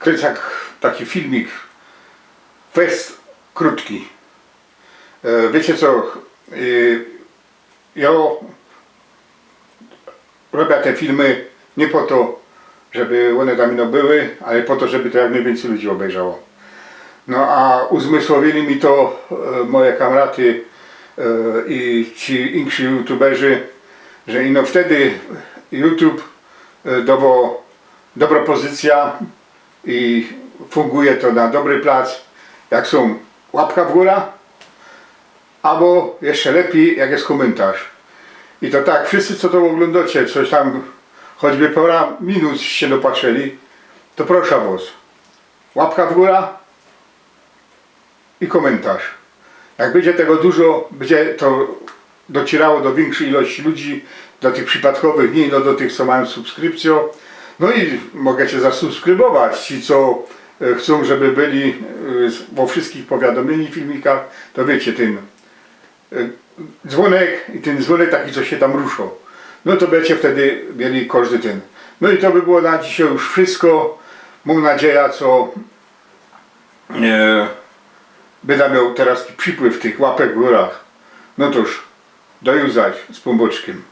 To jest jak taki filmik, fest krótki. Wiecie co, ja robię te filmy nie po to, żeby one tam były, ale po to, żeby to jak najwięcej ludzi obejrzało. No a uzmysłowili mi to moje kamraty i ci inni youtuberzy, że ino wtedy YouTube dawał dobra pozycja i funguje to na dobry plac, jak są łapka w górę, albo jeszcze lepiej, jak jest komentarz. I to tak, wszyscy co to oglądacie, coś tam, choćby parę minut się dopatrzyli, to proszę was, łapka w górę i komentarz. Jak będzie tego dużo, będzie to docierało do większej ilości ludzi, do tych przypadkowych, nie do tych, co mają subskrypcję. No i mogę cię zasubskrybować, ci co chcą, żeby byli vo wszystkich powiadomieni, filmikach, to wiecie, ten dzwonek i ten dzwonek taki, co się tam ruszą. No to będziecie wtedy mieli każdy ten. No i to by było na dzisiaj już wszystko. Mam nadzieję, co będę miał teraz przypływ tych łapek w górach. No toż, do jutrza z Pomboczkiem.